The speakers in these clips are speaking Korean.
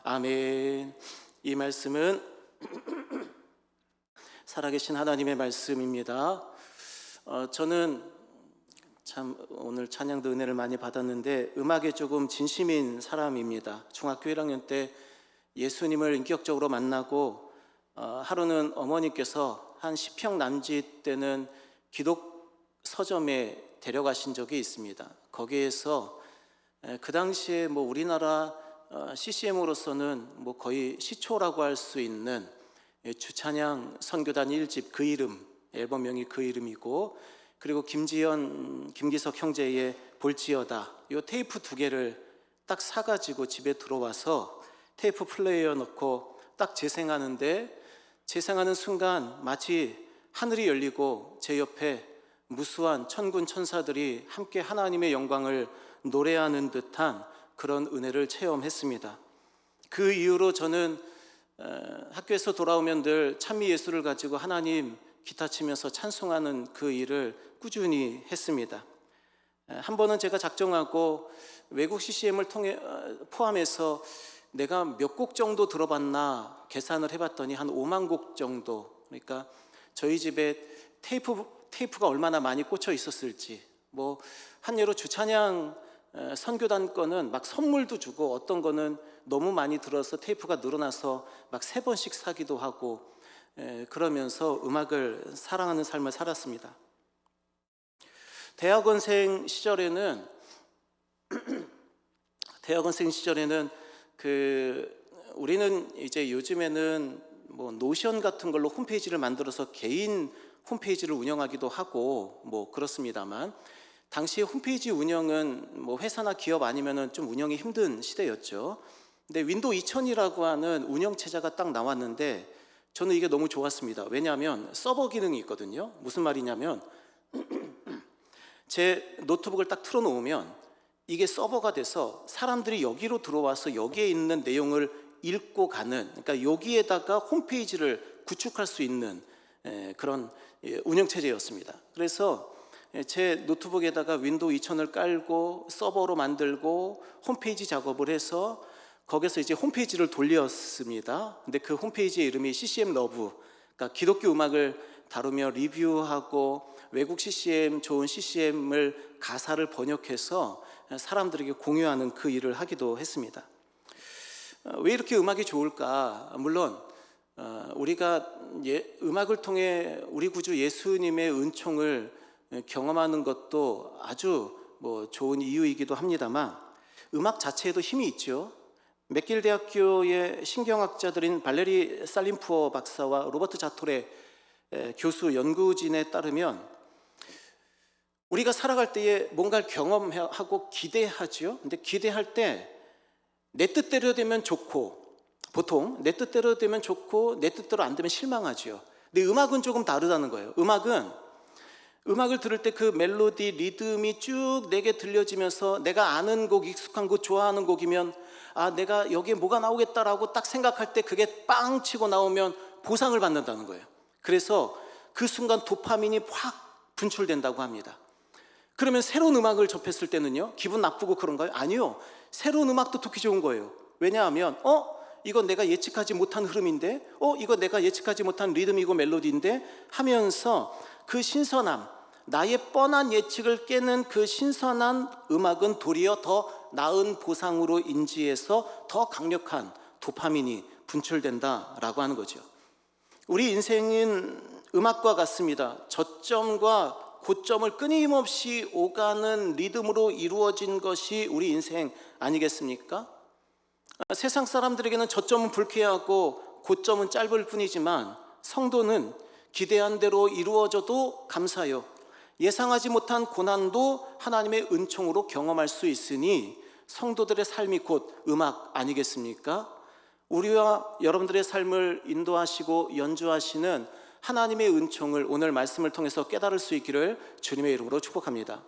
아멘. 이 말씀은 살아계신 하나님의 말씀입니다. 저는 참 오늘 찬양도 은혜를 많이 받았는데 음악에 조금 진심인 사람입니다. 중학교 1학년 때 예수님을 인격적으로 만나고 하루는 어머니께서 한 10평 남짓 되는 기독 서점에 데려가신 적이 있습니다. 거기에서 그 당시에 우리나라 CCM으로서는 거의 시초라고 할 수 있는 주찬양 선교단 1집 그 이름, 앨범명이 그 이름이고, 그리고 김지연, 김기석 형제의 볼지어다, 이 테이프 2개를 딱 사가지고 집에 들어와서 테이프 플레이어 넣고 딱 재생하는데, 재생하는 순간 마치 하늘이 열리고 제 옆에 무수한 천군 천사들이 함께 하나님의 영광을 노래하는 듯한 그런 은혜를 체험했습니다. 그 이후로 저는 학교에서 돌아오면 늘 찬미 예수를 가지고 하나님 기타 치면서 찬송하는 그 일을 꾸준히 했습니다. 한 번은 제가 작정하고 외국 CCM을 포함해서 내가 몇 곡 정도 들어봤나 계산을 해봤더니 한 5만 곡 정도, 그러니까 저희 집에 테이프가 얼마나 많이 꽂혀 있었을지, 한 예로 주찬양 선교단 거는 막 선물도 주고, 어떤 거는 너무 많이 들어서 테이프가 늘어나서 막 3번씩 사기도 하고, 그러면서 음악을 사랑하는 삶을 살았습니다. 대학원생 시절에는 우리는 이제 요즘에는 노션 같은 걸로 홈페이지를 만들어서 개인 홈페이지를 운영하기도 하고 그렇습니다만, 당시 홈페이지 운영은 회사나 기업 아니면은 좀 운영이 힘든 시대였죠. 근데 윈도우 2000이라고 하는 운영체제가 딱 나왔는데 저는 이게 너무 좋았습니다. 왜냐하면 서버 기능이 있거든요. 무슨 말이냐면 제 노트북을 딱 틀어놓으면 이게 서버가 돼서 사람들이 여기로 들어와서 여기에 있는 내용을 읽고 가는, 그러니까 여기에다가 홈페이지를 구축할 수 있는 그런 운영체제였습니다. 그래서 제 노트북에다가 윈도우 2000을 깔고 서버로 만들고 홈페이지 작업을 해서 거기서 이제 홈페이지를 돌렸습니다. 근데 그 홈페이지의 이름이 CCM 러브, 그러니까 기독교 음악을 다루며 리뷰하고 외국 CCM, 좋은 CCM을 가사를 번역해서 사람들에게 공유하는 그 일을 하기도 했습니다. 왜 이렇게 음악이 좋을까? 물론 우리가 음악을 통해 우리 구주 예수님의 은총을 경험하는 것도 아주 좋은 이유이기도 합니다만, 음악 자체에도 힘이 있죠. 맥길 대학교의 신경학자들인 발레리 살림푸어 박사와 로버트 자토레 교수 연구진에 따르면 우리가 살아갈 때에 뭔가를 경험하고 기대하죠. 근데 기대할 때 내 뜻대로 되면 좋고, 보통 내 뜻대로 되면 좋고 내 뜻대로 안 되면 실망하죠. 근데 음악은 조금 다르다는 거예요. 음악을 들을 때 그 멜로디, 리듬이 쭉 내게 들려지면서 내가 아는 곡, 익숙한 곡, 좋아하는 곡이면 내가 여기에 뭐가 나오겠다라고 딱 생각할 때 그게 빵 치고 나오면 보상을 받는다는 거예요. 그래서 그 순간 도파민이 확 분출된다고 합니다. 그러면 새로운 음악을 접했을 때는요, 기분 나쁘고 그런가요? 아니요. 새로운 음악도 듣기 좋은 거예요. 왜냐하면 이건 내가 예측하지 못한 흐름인데, 이거 내가 예측하지 못한 리듬이고 멜로디인데 하면서 그 신선함, 나의 뻔한 예측을 깨는 그 신선한 음악은 도리어 더 나은 보상으로 인지해서 더 강력한 도파민이 분출된다라고 하는 거죠. 우리 인생은 음악과 같습니다. 저점과 고점을 끊임없이 오가는 리듬으로 이루어진 것이 우리 인생 아니겠습니까? 세상 사람들에게는 저점은 불쾌하고 고점은 짧을 뿐이지만, 성도는 기대한 대로 이루어져도 감사요, 예상하지 못한 고난도 하나님의 은총으로 경험할 수 있으니 성도들의 삶이 곧 음악 아니겠습니까? 우리와 여러분들의 삶을 인도하시고 연주하시는 하나님의 은총을 오늘 말씀을 통해서 깨달을 수 있기를 주님의 이름으로 축복합니다.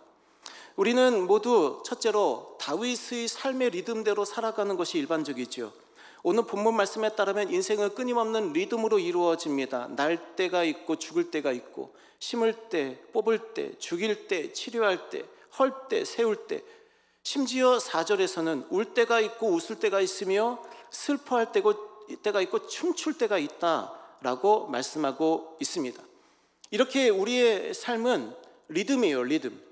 우리는 모두 첫째로 다윗의 삶의 리듬대로 살아가는 것이 일반적이죠. 오늘 본문 말씀에 따르면 인생은 끊임없는 리듬으로 이루어집니다. 날 때가 있고 죽을 때가 있고, 심을 때, 뽑을 때, 죽일 때, 치료할 때, 헐 때, 세울 때, 심지어 4절에서는 울 때가 있고 웃을 때가 있으며 슬퍼할 때가 있고 춤출 때가 있다라고 말씀하고 있습니다. 이렇게 우리의 삶은 리듬이에요, 리듬.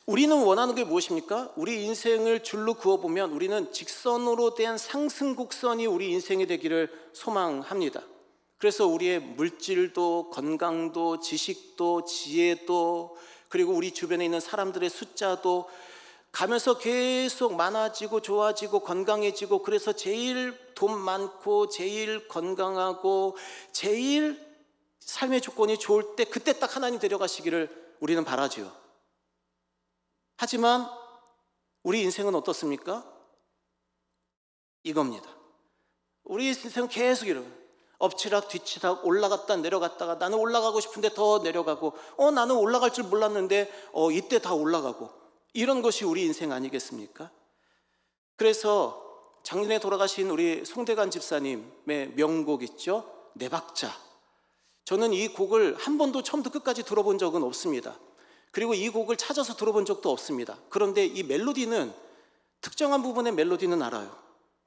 우리는 원하는 게 무엇입니까? 우리 인생을 줄로 그어보면 우리는 직선으로 된 상승곡선이 우리 인생이 되기를 소망합니다. 그래서 우리의 물질도, 건강도, 지식도, 지혜도, 그리고 우리 주변에 있는 사람들의 숫자도 가면서 계속 많아지고 좋아지고 건강해지고, 그래서 제일 돈 많고 제일 건강하고 제일 삶의 조건이 좋을 때 그때 딱 하나님 데려가시기를 우리는 바라죠. 하지만 우리 인생은 어떻습니까? 이겁니다. 우리 인생은 계속 이래요. 엎치락 뒤치락 올라갔다 내려갔다가 나는 올라가고 싶은데 더 내려가고, 나는 올라갈 줄 몰랐는데 이때 다 올라가고, 이런 것이 우리 인생 아니겠습니까? 그래서 작년에 돌아가신 우리 송대관 집사님의 명곡 있죠? 네 박자. 저는 이 곡을 한 번도 처음부터 끝까지 들어본 적은 없습니다. 그리고 이 곡을 찾아서 들어본 적도 없습니다. 그런데 이 멜로디는, 특정한 부분의 멜로디는 알아요.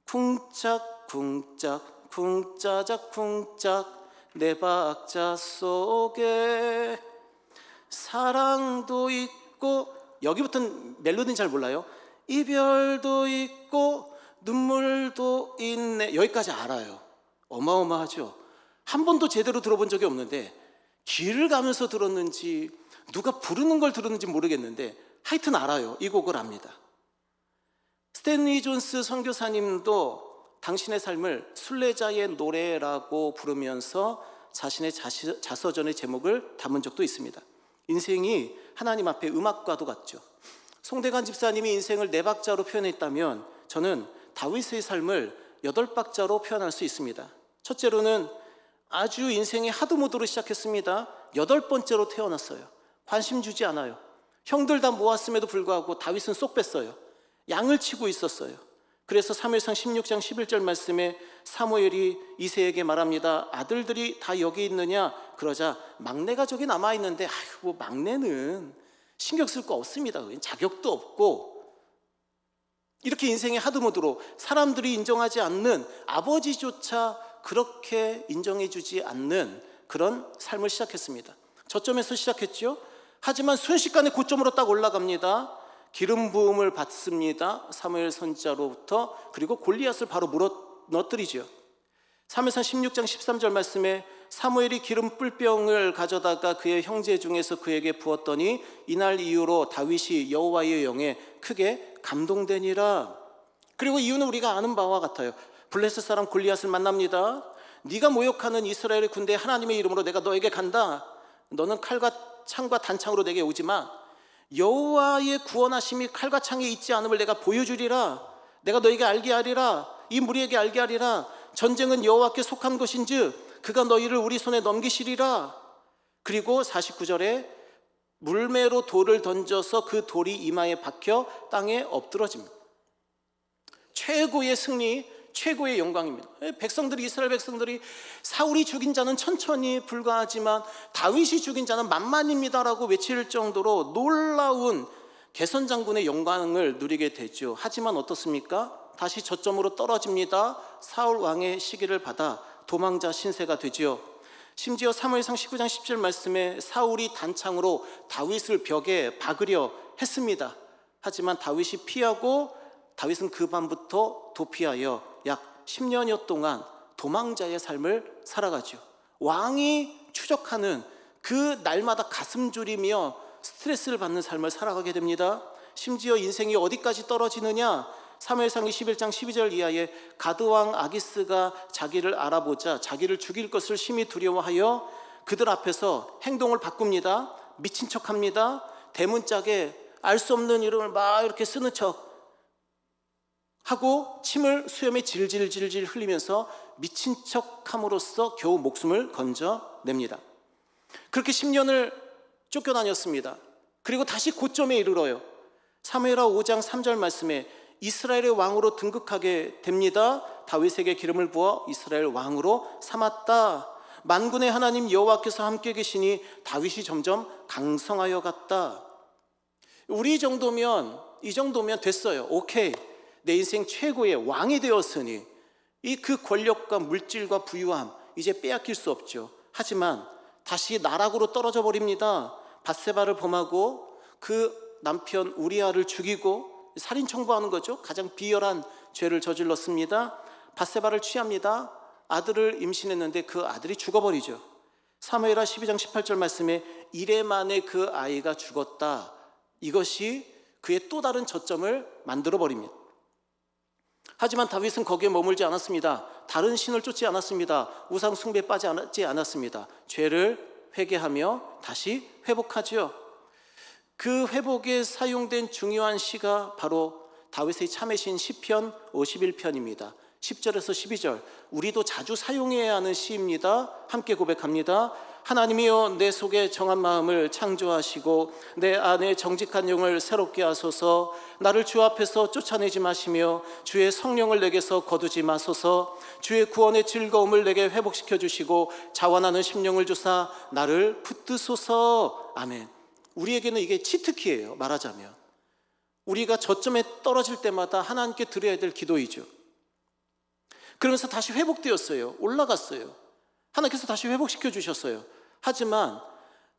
쿵짝 쿵짝 쿵짜작 쿵짝 네 박자 속에 사랑도 있고, 여기부터는 멜로디는 잘 몰라요. 이별도 있고 눈물도 있네, 여기까지 알아요. 어마어마하죠. 한 번도 제대로 들어본 적이 없는데, 길을 가면서 들었는지 누가 부르는 걸 들었는지 모르겠는데 하여튼 알아요. 이 곡을 압니다. 스탠리 존스 선교사님도 당신의 삶을 순례자의 노래라고 부르면서 자신의 자서전의 제목을 담은 적도 있습니다. 인생이 하나님 앞에 음악과도 같죠. 송대관 집사님이 인생을 네 박자로 표현했다면 저는 다윗의 삶을 8박자로 표현할 수 있습니다. 첫째로는 아주 인생이 하드모드로 시작했습니다. 8번째로 태어났어요. 관심 주지 않아요. 형들 다 모았음에도 불구하고 다윗은 쏙 뺐어요. 양을 치고 있었어요. 그래서 사무엘상 16장 11절 말씀에 사무엘이 이새에게 말합니다. 아들들이 다 여기 있느냐? 그러자 막내가 저기 남아있는데, 뭐 막내는 신경 쓸 거 없습니다. 자격도 없고. 이렇게 인생의 하드모드로 사람들이 인정하지 않는, 아버지조차 그렇게 인정해주지 않는 그런 삶을 시작했습니다. 저점에서 시작했죠. 하지만 순식간에 고점으로 딱 올라갑니다. 기름 부음을 받습니다. 사무엘 선지자로부터. 그리고 골리앗을 바로 무너뜨리죠. 사무엘상 16장 13절 말씀에 사무엘이 기름 뿔병을 가져다가 그의 형제 중에서 그에게 부었더니 이날 이후로 다윗이 여호와의 영에 크게 감동되니라. 그리고 이유는 우리가 아는 바와 같아요. 블레셋 사람 골리앗을 만납니다. 네가 모욕하는 이스라엘의 군대 하나님의 이름으로 내가 너에게 간다. 너는 칼과 창과 단창으로 내게 오지만 여호와의 구원하심이 칼과 창에 있지 않음을 내가 보여주리라. 내가 너에게 알게 하리라. 이 무리에게 알게 하리라. 전쟁은 여호와께 속한 것인즉 그가 너희를 우리 손에 넘기시리라. 그리고 49절에 물매로 돌을 던져서 그 돌이 이마에 박혀 땅에 엎드러집니다. 최고의 승리, 최고의 영광입니다. 백성들이, 이스라엘 백성들이 사울이 죽인 자는 천천히 불과하지만 다윗이 죽인 자는 만만입니다라고 외칠 정도로 놀라운 개선 장군의 영광을 누리게 되죠. 하지만 어떻습니까? 다시 저점으로 떨어집니다. 사울 왕의 시기를 받아 도망자 신세가 되지요. 심지어 사무엘상 19장 10절 말씀에 사울이 단창으로 다윗을 벽에 박으려 했습니다. 하지만 다윗이 피하고, 다윗은 그 밤부터 도피하여 약 10년여 동안 도망자의 삶을 살아가죠. 왕이 추적하는 그 날마다 가슴 졸이며 스트레스를 받는 삶을 살아가게 됩니다. 심지어 인생이 어디까지 떨어지느냐? 사무엘상 21장 12절 이하에 가드왕 아기스가 자기를 알아보자 자기를 죽일 것을 심히 두려워하여 그들 앞에서 행동을 바꿉니다. 미친 척합니다. 대문짝에 알 수 없는 이름을 막 이렇게 쓰는 척 하고 침을 수염에 질질질질 흘리면서 미친 척함으로써 겨우 목숨을 건져냅니다. 그렇게 10년을 쫓겨다녔습니다. 그리고 다시 고점에 이르러요. 사무엘하 5장 3절 말씀에 이스라엘의 왕으로 등극하게 됩니다. 다윗에게 기름을 부어 이스라엘 왕으로 삼았다. 만군의 하나님 여호와께서 함께 계시니 다윗이 점점 강성하여 갔다. 우리 정도면, 이 정도면 됐어요. 오케이. 내 인생 최고의 왕이 되었으니 이 그 권력과 물질과 부유함 이제 빼앗길 수 없죠. 하지만 다시 나락으로 떨어져 버립니다. 밧세바를 범하고 그 남편 우리아를 죽이고 살인 청부하는 거죠. 가장 비열한 죄를 저질렀습니다. 밧세바를 취합니다. 아들을 임신했는데 그 아들이 죽어버리죠. 사무엘하 12장 18절 말씀에 이래 만에 그 아이가 죽었다. 이것이 그의 또 다른 저점을 만들어 버립니다. 하지만 다윗은 거기에 머물지 않았습니다. 다른 신을 쫓지 않았습니다. 우상 숭배에 빠지지 않았습니다. 죄를 회개하며 다시 회복하죠. 그 회복에 사용된 중요한 시가 바로 다윗의 참회신 시편 51편입니다. 10절에서 12절, 우리도 자주 사용해야 하는 시입니다. 함께 고백합니다. 하나님이여 내 속에 정한 마음을 창조하시고 내 안에 정직한 영을 새롭게 하소서. 나를 주 앞에서 쫓아내지 마시며 주의 성령을 내게서 거두지 마소서. 주의 구원의 즐거움을 내게 회복시켜 주시고 자원하는 심령을 주사 나를 붙드소서. 아멘. 우리에게는 이게 치트키예요. 말하자면 우리가 저점에 떨어질 때마다 하나님께 드려야 될 기도이죠. 그러면서 다시 회복되었어요. 올라갔어요. 하나님께서 다시 회복시켜 주셨어요. 하지만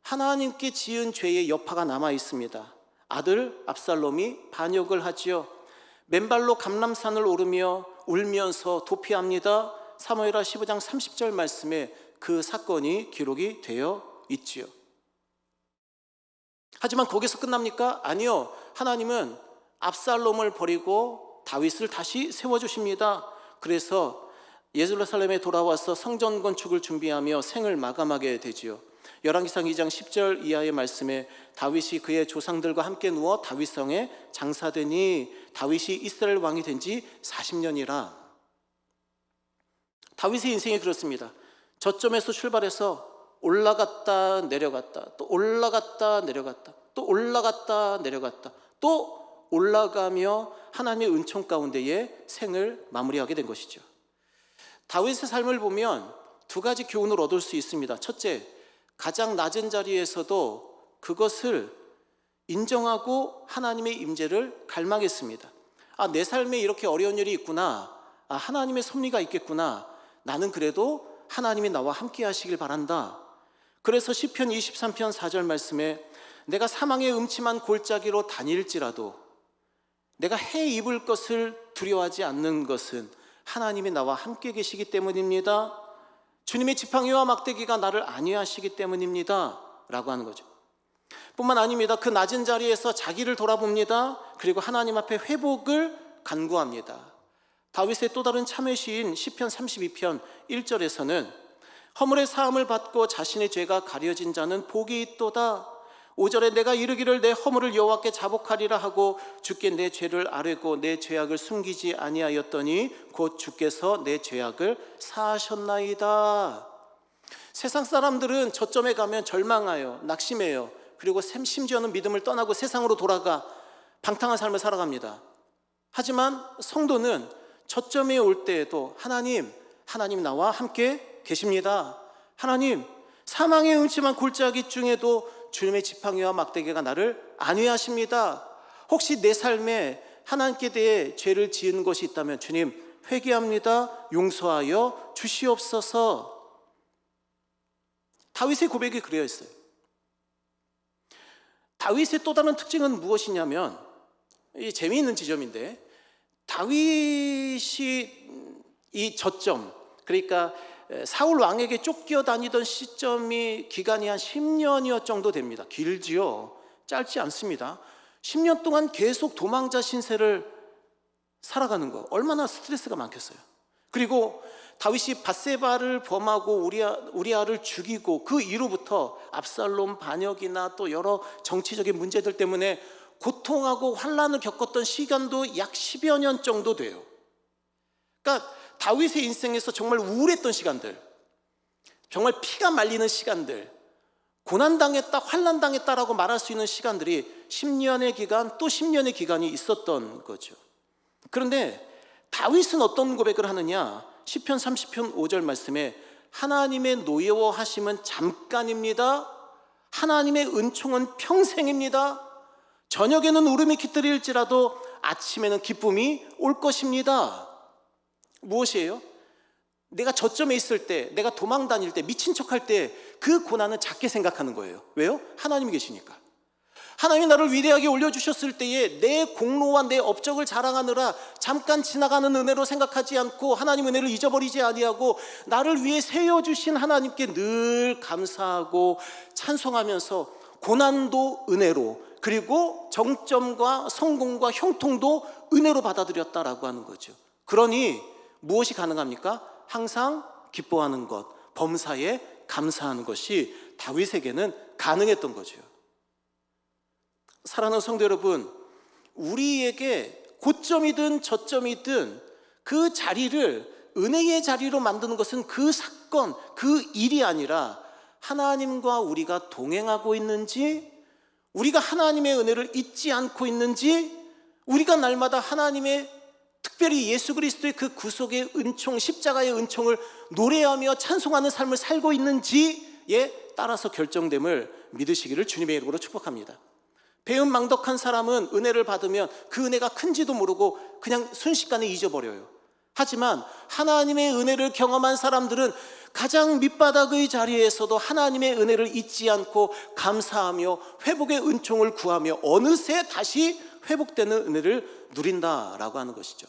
하나님께 지은 죄의 여파가 남아 있습니다. 아들 압살롬이 반역을 하지요. 맨발로 감람산을 오르며 울면서 도피합니다. 사무엘하 15장 30절 말씀에 그 사건이 기록이 되어 있지요. 하지만 거기서 끝납니까? 아니요. 하나님은 압살롬을 버리고 다윗을 다시 세워주십니다. 그래서 예루살렘에 돌아와서 성전 건축을 준비하며 생을 마감하게 되지요. 열왕기상 2장 10절 이하의 말씀에 다윗이 그의 조상들과 함께 누워 다윗성에 장사되니 다윗이 이스라엘 왕이 된 지 40년이라. 다윗의 인생이 그렇습니다. 저점에서 출발해서 올라갔다 내려갔다, 또 올라갔다 내려갔다, 또 올라갔다 내려갔다, 또 올라가며 하나님의 은총 가운데에 생을 마무리하게 된 것이죠. 다윗의 삶을 보면 두 가지 교훈을 얻을 수 있습니다. 첫째, 가장 낮은 자리에서도 그것을 인정하고 하나님의 임재를 갈망했습니다. 내 삶에 이렇게 어려운 일이 있구나. 하나님의 섭리가 있겠구나. 나는 그래도 하나님이 나와 함께 하시길 바란다. 그래서 시편 23편 4절 말씀에 내가 사망의 음침한 골짜기로 다닐지라도 내가 해 입을 것을 두려워하지 않는 것은 하나님이 나와 함께 계시기 때문입니다. 주님의 지팡이와 막대기가 나를 안위하시기 때문입니다 라고 하는 거죠. 뿐만 아닙니다. 그 낮은 자리에서 자기를 돌아봅니다. 그리고 하나님 앞에 회복을 간구합니다. 다윗의 또 다른 참회시인 시편 32편 1절에서는 허물의 사함을 받고 자신의 죄가 가려진 자는 복이 있도다. 5절에 내가 이르기를 내 허물을 여호와께 자복하리라 하고 주께 내 죄를 아뢰고 내 죄악을 숨기지 아니하였더니 곧 주께서 내 죄악을 사하셨나이다. 세상 사람들은 저점에 가면 절망하여 낙심해요. 그리고 심지어는 믿음을 떠나고 세상으로 돌아가 방탕한 삶을 살아갑니다. 하지만 성도는 저점에 올 때에도 하나님 나와 함께 계십니다. 하나님, 사망의 음침한 골짜기 중에도 주님의 지팡이와 막대기가 나를 안위하십니다. 혹시 내 삶에 하나님께 대해 죄를 지은 것이 있다면 주님 회개합니다. 용서하여 주시옵소서. 다윗의 고백이 그려 있어요. 다윗의 또 다른 특징은 무엇이냐면, 이 재미있는 지점인데, 다윗이 이 저점, 그러니까 사울 왕에게 쫓겨다니던 시점이 기간이 한 10년여 정도 됩니다. 길지요? 짧지 않습니다. 10년 동안 계속 도망자 신세를 살아가는 거 얼마나 스트레스가 많겠어요. 그리고 다윗이 밧세바를 범하고 우리아를 죽이고 그 이후부터 압살롬 반역이나 또 여러 정치적인 문제들 때문에 고통하고 환난을 겪었던 시간도 약 10여 년 정도 돼요. 그러니까 다윗의 인생에서 정말 우울했던 시간들, 정말 피가 말리는 시간들, 고난당했다, 환난당했다라고 말할 수 있는 시간들이 10년의 기간, 또 10년의 기간이 있었던 거죠. 그런데 다윗은 어떤 고백을 하느냐? 시편 30편 5절 말씀에 하나님의 노여워하심은 잠깐입니다. 하나님의 은총은 평생입니다. 저녁에는 울음이 깃들일지라도 아침에는 기쁨이 올 것입니다. 무엇이에요? 내가 저점에 있을 때, 내가 도망 다닐 때, 미친 척할 때 그 고난은 작게 생각하는 거예요. 왜요? 하나님이 계시니까. 하나님이 나를 위대하게 올려주셨을 때에 내 공로와 내 업적을 자랑하느라 잠깐 지나가는 은혜로 생각하지 않고 하나님 은혜를 잊어버리지 아니하고 나를 위해 세워주신 하나님께 늘 감사하고 찬송하면서 고난도 은혜로, 그리고 정점과 성공과 형통도 은혜로 받아들였다라고 하는 거죠. 그러니 무엇이 가능합니까? 항상 기뻐하는 것, 범사에 감사하는 것이 다윗에게는 가능했던 거죠. 사랑하는 성도 여러분, 우리에게 고점이든 저점이든 그 자리를 은혜의 자리로 만드는 것은 그 사건, 그 일이 아니라 하나님과 우리가 동행하고 있는지, 우리가 하나님의 은혜를 잊지 않고 있는지, 우리가 날마다 하나님의, 특별히 예수 그리스도의 그 구속의 은총, 십자가의 은총을 노래하며 찬송하는 삶을 살고 있는지에 따라서 결정됨을 믿으시기를 주님의 이름으로 축복합니다. 배은망덕한 사람은 은혜를 받으면 그 은혜가 큰지도 모르고 그냥 순식간에 잊어버려요. 하지만 하나님의 은혜를 경험한 사람들은 가장 밑바닥의 자리에서도 하나님의 은혜를 잊지 않고 감사하며 회복의 은총을 구하며 어느새 다시 회복되는 은혜를 누린다라고 하는 것이죠.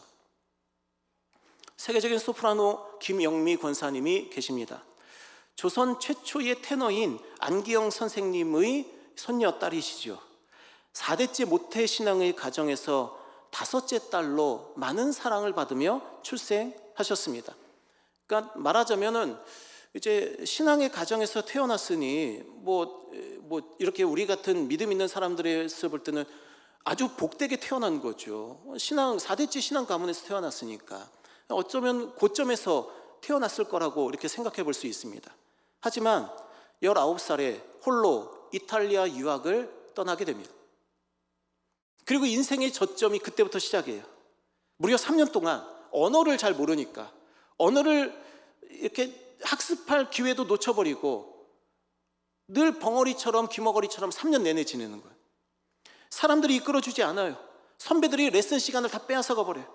세계적인 소프라노 김영미 권사님이 계십니다. 조선 최초의 테너인 안기영 선생님의 손녀딸이시죠. 4대째 모태신앙의 가정에서 5째 딸로 많은 사랑을 받으며 출생하셨습니다. 그러니까 말하자면은 이제 신앙의 가정에서 태어났으니 뭐 이렇게 우리 같은 믿음 있는 사람들에서 볼 때는 아주 복되게 태어난 거죠. 4대째 신앙 가문에서 태어났으니까 어쩌면 고점에서 태어났을 거라고 이렇게 생각해 볼 수 있습니다. 하지만 19살에 홀로 이탈리아 유학을 떠나게 됩니다. 그리고 인생의 저점이 그때부터 시작이에요. 무려 3년 동안 언어를 잘 모르니까 언어를 이렇게 학습할 기회도 놓쳐버리고 늘 벙어리처럼 귀머거리처럼 3년 내내 지내는 거예요. 사람들이 이끌어주지 않아요. 선배들이 레슨 시간을 다 빼앗아가 버려요.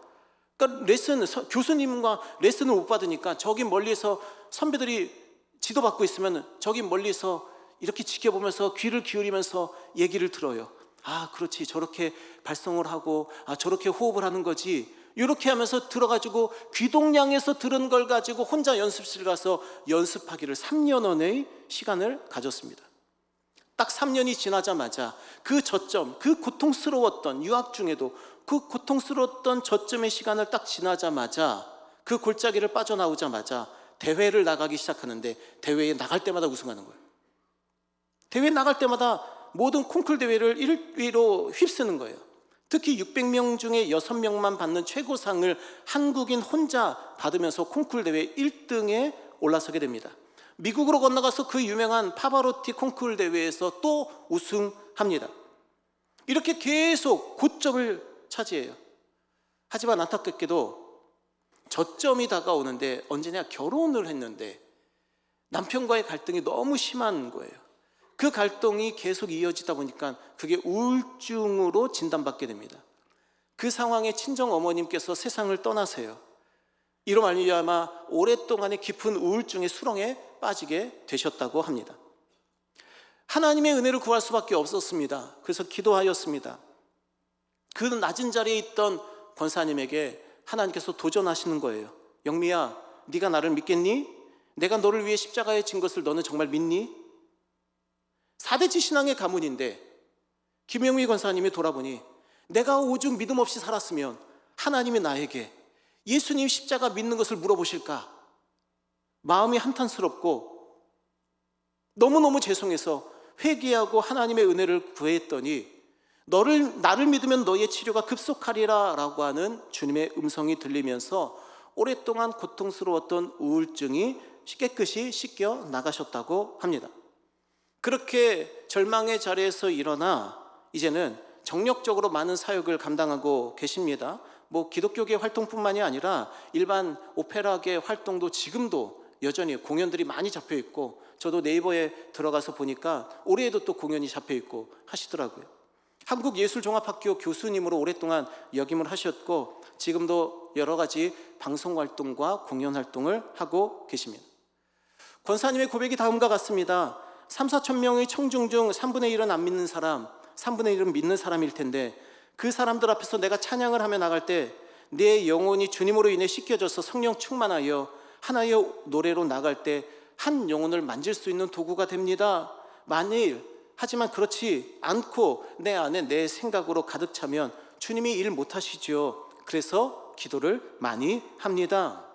그러니까 교수님과 레슨을 못 받으니까 저기 멀리서 선배들이 지도받고 있으면 저기 멀리서 이렇게 지켜보면서 귀를 기울이면서 얘기를 들어요. 아, 그렇지, 저렇게 발성을 하고 저렇게 호흡을 하는 거지, 이렇게 하면서 들어가지고 귀동냥에서 들은 걸 가지고 혼자 연습실 가서 연습하기를 3년원의 시간을 가졌습니다. 딱 3년이 지나자마자 그 저점, 그 고통스러웠던, 유학 중에도 그 고통스러웠던 저점의 시간을 딱 지나자마자, 그 골짜기를 빠져나오자마자 대회를 나가기 시작하는데 대회에 나갈 때마다 우승하는 거예요. 대회 나갈 때마다 모든 콩쿨 대회를 1위로 휩쓰는 거예요. 특히 600명 중에 6명만 받는 최고상을 한국인 혼자 받으면서 콩쿨 대회 1등에 올라서게 됩니다. 미국으로 건너가서 그 유명한 파바로티 콩쿨 대회에서 또 우승합니다. 이렇게 계속 고점을 차지해요. 하지만 안타깝게도 저점이 다가오는데 언제냐, 결혼을 했는데 남편과의 갈등이 너무 심한 거예요. 그 갈등이 계속 이어지다 보니까 그게 우울증으로 진단받게 됩니다. 그 상황에 친정 어머님께서 세상을 떠나세요. 이로 말미암아 오랫동안의 깊은 우울증의 수렁에 빠지게 되셨다고 합니다. 하나님의 은혜를 구할 수밖에 없었습니다. 그래서 기도하였습니다. 그 낮은 자리에 있던 권사님에게 하나님께서 도전하시는 거예요. 영미야, 네가 나를 믿겠니? 내가 너를 위해 십자가에 진 것을 너는 정말 믿니? 4대째 신앙의 가문인데 김영미 권사님이 돌아보니 내가 오죽 믿음 없이 살았으면 하나님이 나에게 예수님 십자가 믿는 것을 물어보실까? 마음이 한탄스럽고 너무너무 죄송해서 회개하고 하나님의 은혜를 구했더니 나를 믿으면 너의 치료가 급속하리라 라고 하는 주님의 음성이 들리면서 오랫동안 고통스러웠던 우울증이 깨끗이 씻겨 나가셨다고 합니다. 그렇게 절망의 자리에서 일어나 이제는 정력적으로 많은 사역을 감당하고 계십니다. 기독교계 활동뿐만이 아니라 일반 오페라계 활동도 지금도 여전히 공연들이 많이 잡혀 있고, 저도 네이버에 들어가서 보니까 올해에도 또 공연이 잡혀 있고 하시더라고요. 한국예술종합학교 교수님으로 오랫동안 역임을 하셨고 지금도 여러 가지 방송활동과 공연활동을 하고 계십니다. 권사님의 고백이 다음과 같습니다. 3, 4천 명의 청중 중 3분의 1은 안 믿는 사람, 3분의 1은 믿는 사람일 텐데 그 사람들 앞에서 내가 찬양을 하며 나갈 때 내 영혼이 주님으로 인해 씻겨져서 성령 충만하여 하나의 노래로 나갈 때 한 영혼을 만질 수 있는 도구가 됩니다. 만일 하지만 그렇지 않고 내 안에 내 생각으로 가득 차면 주님이 일 못하시죠. 그래서 기도를 많이 합니다.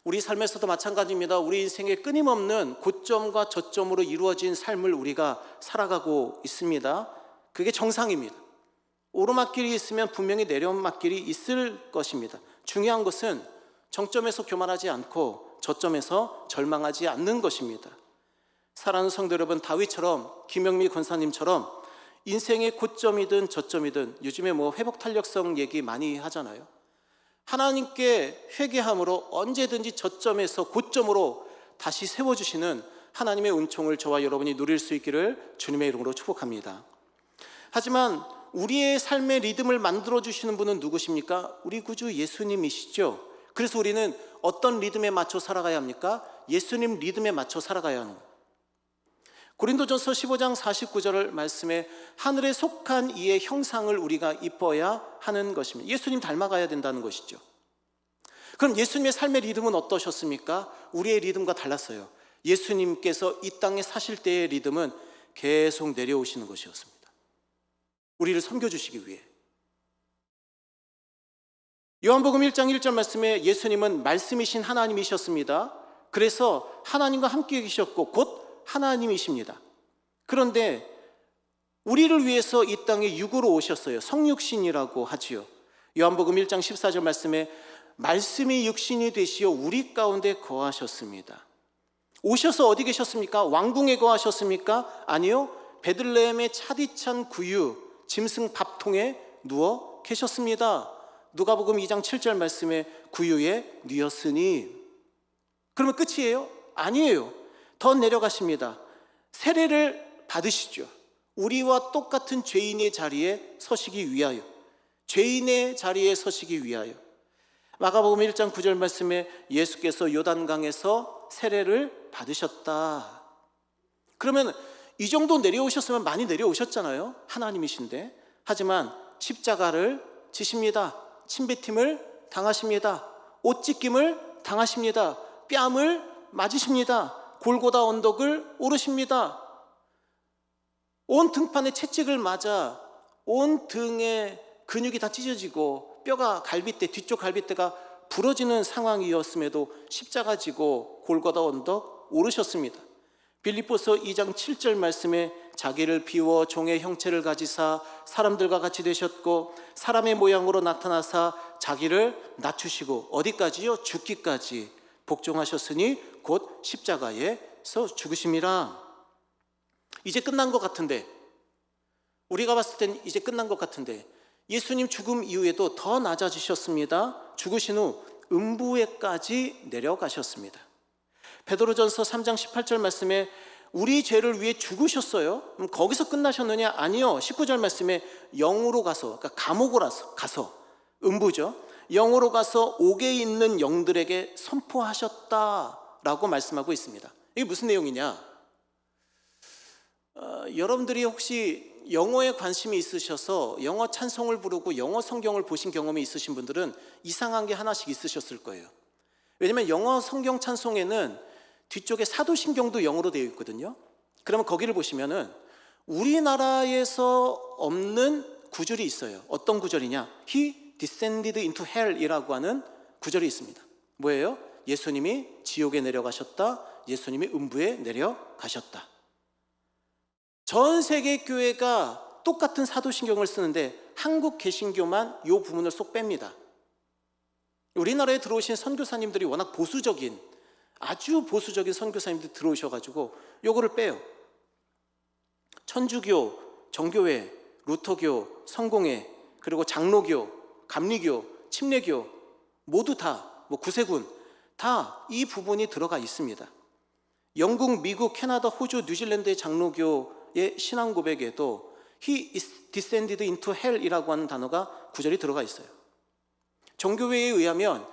우리 삶에서도 마찬가지입니다. 우리 인생의 끊임없는 고점과 저점으로 이루어진 삶을 우리가 살아가고 있습니다. 그게 정상입니다. 오르막길이 있으면 분명히 내려막길이 있을 것입니다. 중요한 것은 정점에서 교만하지 않고 저점에서 절망하지 않는 것입니다. 사랑하는 성도 여러분, 다윗처럼 김영미 권사님처럼 인생의 고점이든 저점이든 요즘에 회복 탄력성 얘기 많이 하잖아요. 하나님께 회개함으로 언제든지 저점에서 고점으로 다시 세워주시는 하나님의 은총을 저와 여러분이 누릴 수 있기를 주님의 이름으로 축복합니다. 하지만 우리의 삶의 리듬을 만들어주시는 분은 누구십니까? 우리 구주 예수님이시죠. 그래서 우리는 어떤 리듬에 맞춰 살아가야 합니까? 예수님 리듬에 맞춰 살아가야 하는 거예요. 고린도전서 15장 49절 말씀에 하늘에 속한 이의 형상을 우리가 이뻐야 하는 것입니다. 예수님 닮아가야 된다는 것이죠. 그럼 예수님의 삶의 리듬은 어떠셨습니까? 우리의 리듬과 달랐어요. 예수님께서 이 땅에 사실 때의 리듬은 계속 내려오시는 것이었습니다. 우리를 섬겨주시기 위해. 요한복음 1장 1절 말씀에 예수님은 말씀이신 하나님이셨습니다. 그래서 하나님과 함께 계셨고 곧 하나님이십니다. 그런데 우리를 위해서 이 땅에 육으로 오셨어요. 성육신이라고 하지요. 요한복음 1장 14절 말씀에 말씀이 육신이 되시어 우리 가운데 거하셨습니다. 오셔서 어디 계셨습니까? 왕궁에 거하셨습니까? 아니요. 베들레헴의 차디찬 구유 짐승 밥통에 누워 계셨습니다. 누가복음 2장 7절 말씀에 구유에 누웠으니. 그러면 끝이에요? 아니에요. 더 내려가십니다. 세례를 받으시죠. 우리와 똑같은 죄인의 자리에 서시기 위하여, 죄인의 자리에 서시기 위하여. 마가복음 1장 9절 말씀에 예수께서 요단강에서 세례를 받으셨다. 그러면 이 정도 내려오셨으면 많이 내려오셨잖아요. 하나님이신데. 하지만 십자가를 지십니다. 침뱉음을 당하십니다. 옷 찢김을 당하십니다. 뺨을 맞으십니다. 골고다 언덕을 오르십니다. 온 등판에 채찍을 맞아 온 등에 근육이 다 찢어지고 뼈가 갈빗대, 뒤쪽 갈빗대가 부러지는 상황이었음에도 십자가 지고 골고다 언덕 오르셨습니다. 빌립보서 2장 7절 말씀에 자기를 비워 종의 형체를 가지사 사람들과 같이 되셨고 사람의 모양으로 나타나사 자기를 낮추시고 어디까지요? 죽기까지 복종하셨으니 곧 십자가에서 죽으심이라. 이제 끝난 것 같은데, 우리가 봤을 땐 이제 끝난 것 같은데 예수님 죽음 이후에도 더 낮아지셨습니다. 죽으신 후 음부에까지 내려가셨습니다. 베드로전서 3장 18절 말씀에 우리 죄를 위해 죽으셨어요. 그럼 거기서 끝나셨느냐? 아니요. 19절 말씀에 영으로 가서, 그러니까 감옥으로 가서 음부죠. 영으로 가서 옥에 있는 영들에게 선포하셨다라고 말씀하고 있습니다. 이게 무슨 내용이냐? 여러분들이 혹시 영어에 관심이 있으셔서 영어 찬송을 부르고 영어 성경을 보신 경험이 있으신 분들은 이상한 게 하나씩 있으셨을 거예요. 왜냐하면 영어 성경 찬송에는 뒤쪽에 사도신경도 영어로 되어 있거든요. 그러면 거기를 보시면은 우리나라에서 없는 구절이 있어요. 어떤 구절이냐? He descended into hell 이라고 하는 구절이 있습니다. 뭐예요? 예수님이 지옥에 내려가셨다. 예수님이 음부에 내려가셨다. 전 세계 교회가 똑같은 사도신경을 쓰는데 한국 개신교만 이 부분을 쏙 뺍니다. 우리나라에 들어오신 선교사님들이 워낙 보수적인, 아주 보수적인 선교사님들이 들어오셔가지고 요거를 빼요. 천주교, 정교회, 루터교, 성공회, 그리고 장로교, 감리교, 침례교 모두 다, 구세군 다 이 부분이 들어가 있습니다. 영국, 미국, 캐나다, 호주, 뉴질랜드의 장로교의 신앙 고백에도 He is descended into hell이라고 하는 단어가 구절이 들어가 있어요. 종교회에 의하면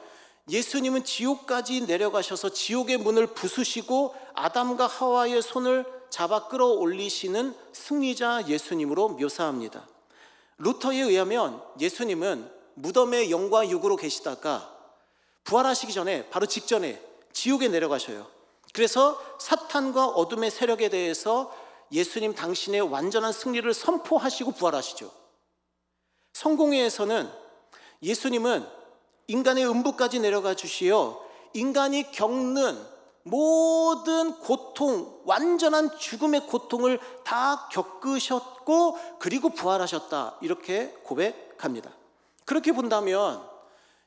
예수님은 지옥까지 내려가셔서 지옥의 문을 부수시고 아담과 하와의 손을 잡아 끌어올리시는 승리자 예수님으로 묘사합니다. 루터에 의하면 예수님은 무덤에 영과 육으로 계시다가 부활하시기 전에, 바로 직전에 지옥에 내려가셔요. 그래서 사탄과 어둠의 세력에 대해서 예수님 당신의 완전한 승리를 선포하시고 부활하시죠. 성공회에서는 예수님은 인간의 음부까지 내려가 주시어 인간이 겪는 모든 고통, 완전한 죽음의 고통을 다 겪으셨고 그리고 부활하셨다, 이렇게 고백합니다. 그렇게 본다면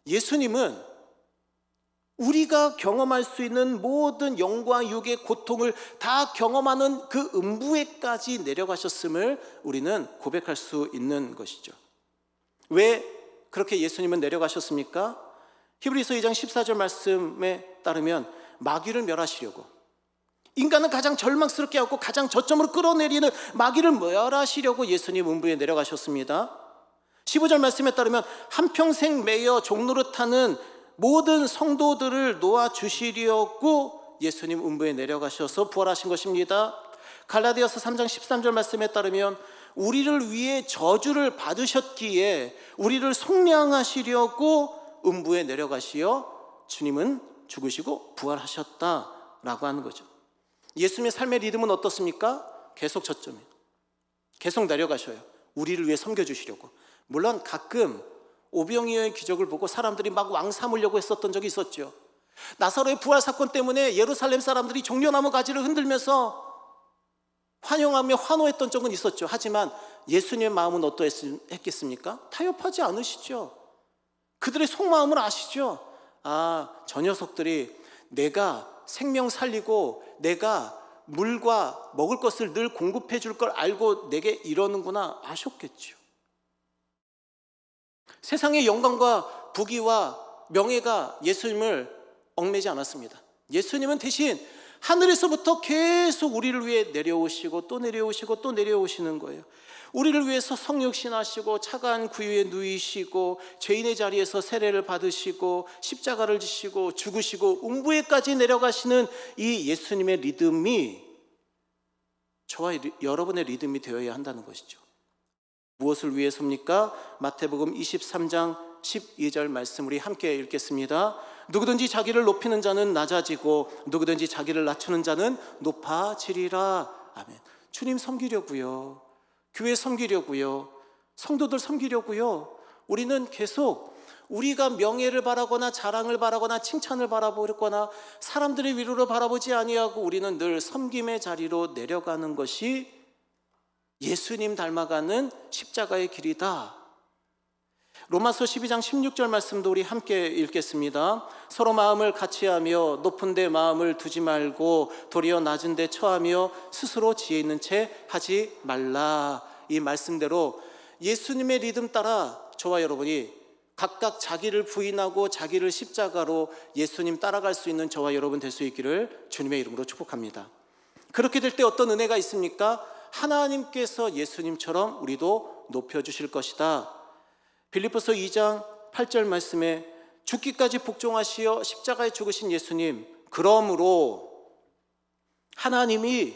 예수님은 우리가 경험할 수 있는 모든 영과 육의 고통을 다 경험하는 그 음부에까지 내려가셨음을 우리는 고백할 수 있는 것이죠. 왜 그렇게 예수님은 내려가셨습니까? 히브리서 2장 14절 말씀에 따르면 마귀를 멸하시려고, 인간은 가장 절망스럽게 하고 가장 저점으로 끌어내리는 마귀를 멸하시려고 예수님 음부에 내려가셨습니다. 15절 말씀에 따르면 한평생 매여 종노릇하는 모든 성도들을 놓아주시려고 예수님 음부에 내려가셔서 부활하신 것입니다. 갈라디아서 3장 13절 말씀에 따르면 우리를 위해 저주를 받으셨기에 우리를 속량하시려고 음부에 내려가시어 주님은 죽으시고 부활하셨다라고 하는 거죠. 예수님의 삶의 리듬은 어떻습니까? 계속 저점이에요. 계속 내려가셔요. 우리를 위해 섬겨주시려고. 물론 가끔 오병이어의 기적을 보고 사람들이 막 왕 삼으려고 했었던 적이 있었죠. 나사로의 부활 사건 때문에 예루살렘 사람들이 종려나무 가지를 흔들면서 환영하며 환호했던 적은 있었죠. 하지만 예수님의 마음은 어떠했겠습니까? 타협하지 않으시죠. 그들의 속마음을 아시죠. 저 녀석들이 내가 생명 살리고 내가 물과 먹을 것을 늘 공급해 줄 걸 알고 내게 이러는구나 아셨겠죠. 세상의 영광과 부귀와 명예가 예수님을 얽매지 않았습니다. 예수님은 대신 하늘에서부터 계속 우리를 위해 내려오시고 또 내려오시고 또 내려오시는 거예요. 우리를 위해서 성육신하시고 차가운 구유에 누이시고 죄인의 자리에서 세례를 받으시고 십자가를 지시고 죽으시고 음부에까지 내려가시는 이 예수님의 리듬이 저와 여러분의 리듬이 되어야 한다는 것이죠. 무엇을 위해서입니까? 마태복음 23장 12절 말씀 우리 함께 읽겠습니다. 누구든지 자기를 높이는 자는 낮아지고 누구든지 자기를 낮추는 자는 높아지리라. 아멘. 주님 섬기려고요, 교회 섬기려고요, 성도들 섬기려고요. 우리는 계속 우리가 명예를 바라거나 자랑을 바라거나 칭찬을 바라보거나 사람들의 위로를 바라보지 아니하고 우리는 늘 섬김의 자리로 내려가는 것이 예수님 닮아가는 십자가의 길이다. 로마서 12장 16절 말씀도 우리 함께 읽겠습니다. 서로 마음을 같이하며 높은 데 마음을 두지 말고 도리어 낮은 데 처하며 스스로 지혜 있는 채 하지 말라. 이 말씀대로 예수님의 리듬 따라 저와 여러분이 각각 자기를 부인하고 자기를 십자가로 예수님 따라갈 수 있는 저와 여러분 될 수 있기를 주님의 이름으로 축복합니다. 그렇게 될 때 어떤 은혜가 있습니까? 하나님께서 예수님처럼 우리도 높여주실 것이다. 빌립보서 2장 8절 말씀에 죽기까지 복종하시어 십자가에 죽으신 예수님, 그러므로 하나님이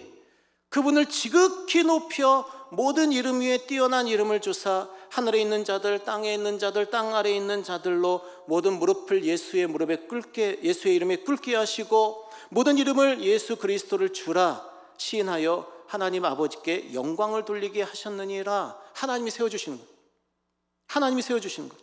그분을 지극히 높여 모든 이름 위에 뛰어난 이름을 주사 하늘에 있는 자들, 땅에 있는 자들, 땅 아래에 있는 자들로 모든 무릎을 예수의 이름에 꿇게 하시고 모든 이름을 예수 그리스도를 주라 시인하여 하나님 아버지께 영광을 돌리게 하셨느니라. 하나님이 세워주시는 것. 하나님이 세워주시는 것.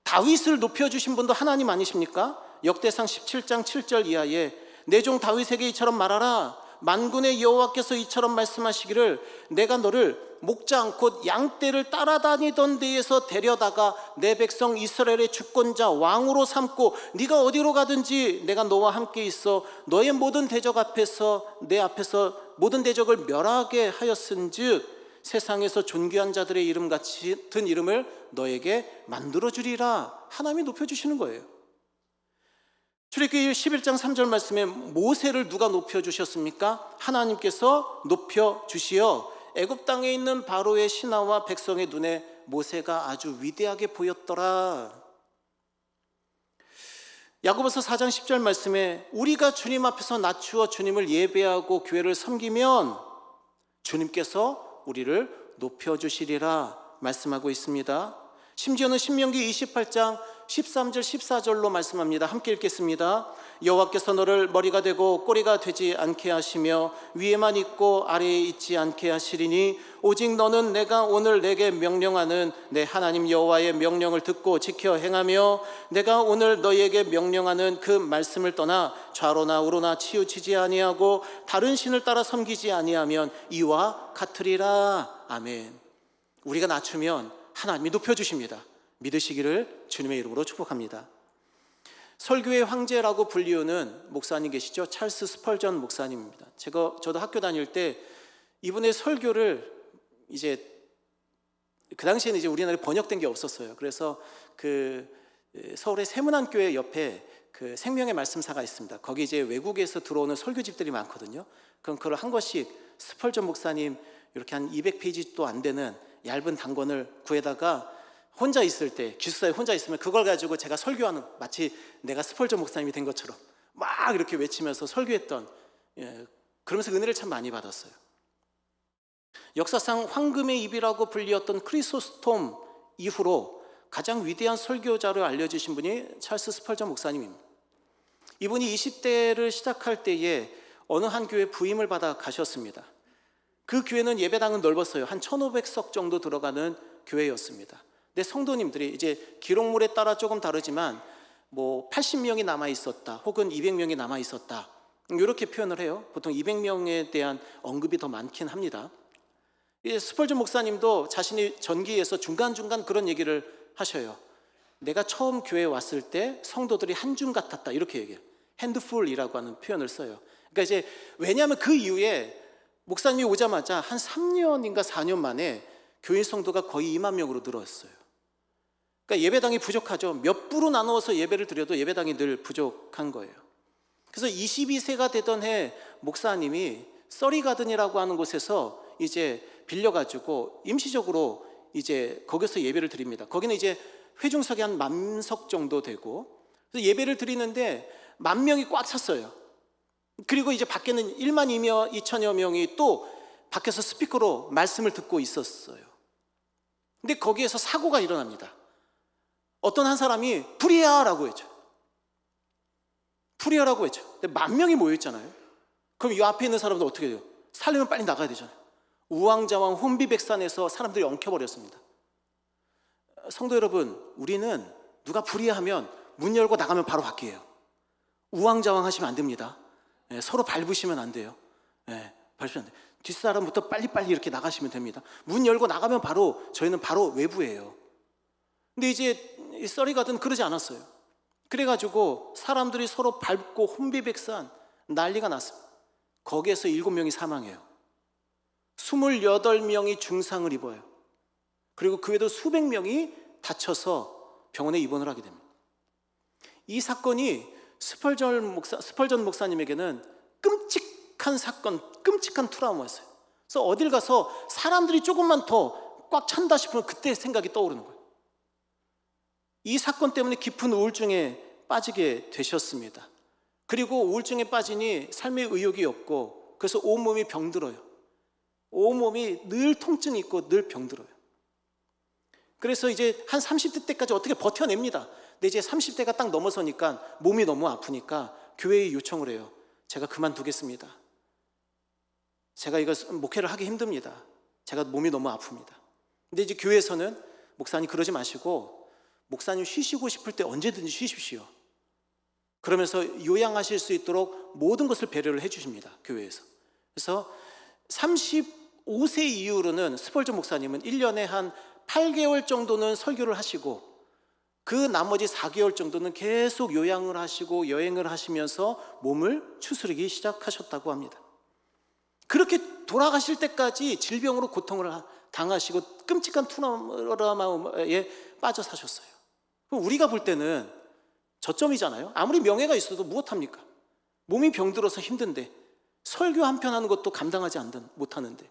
다윗을 높여주신 분도 하나님 아니십니까? 역대상 17장 7절 이하에 내 종 다윗에게 이처럼 말하라. 만군의 여호와께서 이처럼 말씀하시기를 내가 너를 목장 곧 양떼를 따라다니던 데에서 데려다가 내 백성 이스라엘의 주권자 왕으로 삼고 네가 어디로 가든지 내가 너와 함께 있어 너의 모든 대적 앞에서 내 앞에서 모든 대적을 멸하게 하였은즉 세상에서 존귀한 자들의 이름 같은 이름을 너에게 만들어주리라. 하나님이 높여주시는 거예요. 출애굽기 11장 3절 말씀에 모세를 누가 높여주셨습니까? 하나님께서 높여주시어 애굽 땅에 있는 바로의 신하와 백성의 눈에 모세가 아주 위대하게 보였더라. 야고보서 4장 10절 말씀에 우리가 주님 앞에서 낮추어 주님을 예배하고 교회를 섬기면 주님께서 우리를 높여주시리라 말씀하고 있습니다. 심지어는 신명기 28장 13절 14절로 말씀합니다. 함께 읽겠습니다. 여호와께서 너를 머리가 되고 꼬리가 되지 않게 하시며 위에만 있고 아래에 있지 않게 하시리니 오직 너는 내가 오늘 내게 명령하는 내 하나님 여호와의 명령을 듣고 지켜 행하며 내가 오늘 너희에게 명령하는 그 말씀을 떠나 좌로나 우로나 치우치지 아니하고 다른 신을 따라 섬기지 아니하면 이와 같으리라. 아멘. 우리가 낮추면 하나님이 높여주십니다. 믿으시기를 주님의 이름으로 축복합니다. 설교의 황제라고 불리우는 목사님 계시죠? 찰스 스펄전 목사님입니다. 저도 학교 다닐 때 이분의 설교를 이제 그 당시에는 이제 우리나라에 번역된 게 없었어요. 그래서 그 서울의 세문안교회 옆에 그 생명의 말씀사가 있습니다. 거기 이제 외국에서 들어오는 설교집들이 많거든요. 그럼 그걸 한 권씩 스펄전 목사님 이렇게 한 200페이지도 안 되는 얇은 단권을 구해다가 혼자 있을 때, 기숙사에 혼자 있으면 그걸 가지고 제가 설교하는, 마치 내가 스펄전 목사님이 된 것처럼 막 이렇게 외치면서 설교했던, 그러면서 은혜를 참 많이 받았어요. 역사상 황금의 입이라고 불리었던 크리소스톰 이후로 가장 위대한 설교자로 알려지신 분이 찰스 스펄전 목사님입니다. 이분이 20대를 시작할 때에 어느 한 교회 부임을 받아 가셨습니다. 그 교회는 예배당은 넓었어요. 한 1500석 정도 들어가는 교회였습니다. 근데 성도님들이 이제 기록물에 따라 조금 다르지만 뭐 80명이 남아 있었다, 혹은 200명이 남아 있었다, 이렇게 표현을 해요. 보통 200명에 대한 언급이 더 많긴 합니다. 스펄전 목사님도 자신이 전기에서 중간중간 그런 얘기를 하셔요. 내가 처음 교회에 왔을 때 성도들이 한 줌 같았다, 이렇게 얘기해요. 핸드풀이라고 하는 표현을 써요. 그러니까 이제 왜냐하면 그 이후에 목사님이 오자마자 한 3년인가 4년 만에 교인 성도가 거의 2만 명으로 늘었어요. 그러니까 예배당이 부족하죠. 몇 부로 나누어서 예배를 드려도 예배당이 늘 부족한 거예요. 그래서 22세가 되던 해 목사님이 서리가든이라고 하는 곳에서 이제 빌려가지고 임시적으로 이제 거기서 예배를 드립니다. 거기는 이제 회중석이 한 10,000석 정도 되고, 그래서 예배를 드리는데 10,000명이 꽉 찼어요. 그리고 이제 밖에는 1만 2천여 명이 또 밖에서 스피커로 말씀을 듣고 있었어요. 근데 거기에서 사고가 일어납니다. 어떤 한 사람이 불이야라고 했죠. 불이야라고 했죠. 근데 10,000명이 모여있잖아요. 그럼 이 앞에 있는 사람들 어떻게 돼요? 살려면 빨리 나가야 되잖아요. 우왕좌왕 혼비백산에서 사람들이 엉켜버렸습니다. 성도 여러분, 우리는 누가 불이야하면 문 열고 나가면 바로 밖이에요. 우왕좌왕 하시면 안 됩니다. 서로 밟으시면 안 돼요. 밟으시면 안 돼요. 뒷사람부터 빨리빨리 이렇게 나가시면 됩니다. 문 열고 나가면 바로, 저희는 바로 외부예요. 근데 이제 이 서리가든 그러지 않았어요. 그래가지고 사람들이 서로 밟고 혼비백산 난리가 났습니다. 거기에서 7명이 사망해요. 28명이 중상을 입어요. 그리고 그 외에도 수백 명이 다쳐서 병원에 입원을 하게 됩니다. 이 사건이 스펄전 목사님에게는 끔찍한 사건, 끔찍한 트라우마였어요. 그래서 어딜 가서 사람들이 조금만 더 꽉 찬다 싶으면 그때 생각이 떠오르는 거예요. 이 사건 때문에 깊은 우울증에 빠지게 되셨습니다. 그리고 우울증에 빠지니 삶의 의욕이 없고, 그래서 온몸이 병들어요. 온몸이 늘 통증이 있고 늘 병들어요. 그래서 이제 한 30대 때까지 어떻게 버텨냅니다. 근데 이제 30대가 딱 넘어서니까 몸이 너무 아프니까 교회에 요청을 해요. 제가 그만두겠습니다. 제가 이거 목회를 하기 힘듭니다. 제가 몸이 너무 아픕니다. 근데 이제 교회에서는 목사님 그러지 마시고, 목사님 쉬시고 싶을 때 언제든지 쉬십시오. 그러면서 요양하실 수 있도록 모든 것을 배려를 해주십니다. 교회에서. 그래서 35세 이후로는 스펄전 목사님은 1년에 한 8개월 정도는 설교를 하시고, 그 나머지 4개월 정도는 계속 요양을 하시고 여행을 하시면서 몸을 추스르기 시작하셨다고 합니다. 그렇게 돌아가실 때까지 질병으로 고통을 당하시고 끔찍한 트라우마에 빠져 사셨어요. 우리가 볼 때는 저점이잖아요. 아무리 명예가 있어도 무엇합니까? 몸이 병들어서 힘든데 설교 한 편 하는 것도 감당하지 못하는데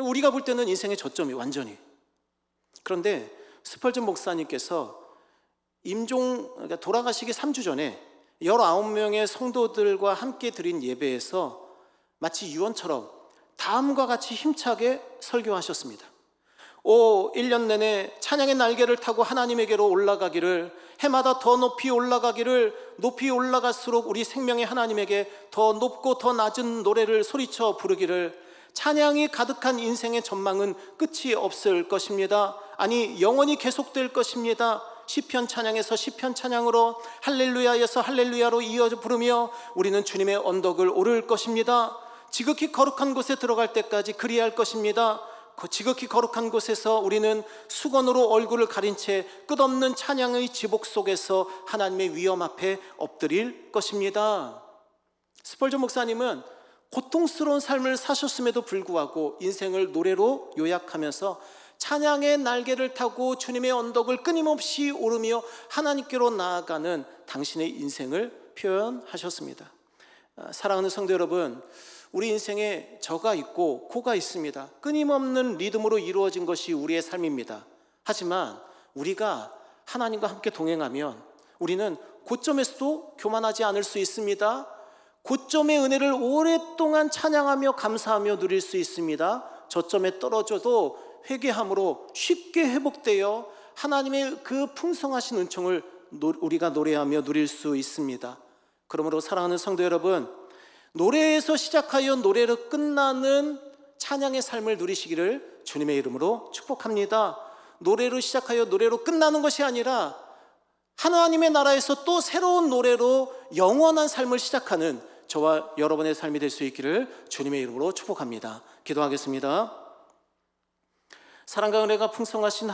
우리가 볼 때는 인생의 저점이 완전히. 그런데 스펄전 목사님께서 그러니까 돌아가시기 3주 전에 19명의 성도들과 함께 드린 예배에서 마치 유언처럼 다음과 같이 힘차게 설교하셨습니다. 1년 내내 찬양의 날개를 타고 하나님에게로 올라가기를, 해마다 더 높이 올라가기를, 높이 올라갈수록 우리 생명의 하나님에게 더 높고 더 낮은 노래를 소리쳐 부르기를, 찬양이 가득한 인생의 전망은 끝이 없을 것입니다. 아니, 영원히 계속될 것입니다. 시편 찬양에서 시편 찬양으로, 할렐루야에서 할렐루야로 이어져 부르며 우리는 주님의 언덕을 오를 것입니다. 지극히 거룩한 곳에 들어갈 때까지 그리할 것입니다. 그 지극히 거룩한 곳에서 우리는 수건으로 얼굴을 가린 채 끝없는 찬양의 지복 속에서 하나님의 위엄 앞에 엎드릴 것입니다. 스펄전 목사님은 고통스러운 삶을 사셨음에도 불구하고 인생을 노래로 요약하면서 찬양의 날개를 타고 주님의 언덕을 끊임없이 오르며 하나님께로 나아가는 당신의 인생을 표현하셨습니다. 사랑하는 성도 여러분, 우리 인생에 저가 있고 고가 있습니다. 끊임없는 리듬으로 이루어진 것이 우리의 삶입니다. 하지만 우리가 하나님과 함께 동행하면 우리는 고점에서도 교만하지 않을 수 있습니다. 고점의 은혜를 오랫동안 찬양하며 감사하며 누릴 수 있습니다. 저점에 떨어져도 회개함으로 쉽게 회복되어 하나님의 그 풍성하신 은총을 우리가 노래하며 누릴 수 있습니다. 그러므로 사랑하는 성도 여러분, 노래에서 시작하여 노래로 끝나는 찬양의 삶을 누리시기를 주님의 이름으로 축복합니다. 노래로 시작하여 노래로 끝나는 것이 아니라 하나님의 나라에서 또 새로운 노래로 영원한 삶을 시작하는 저와 여러분의 삶이 될 수 있기를 주님의 이름으로 축복합니다. 기도하겠습니다. 사랑과 은혜가 풍성하신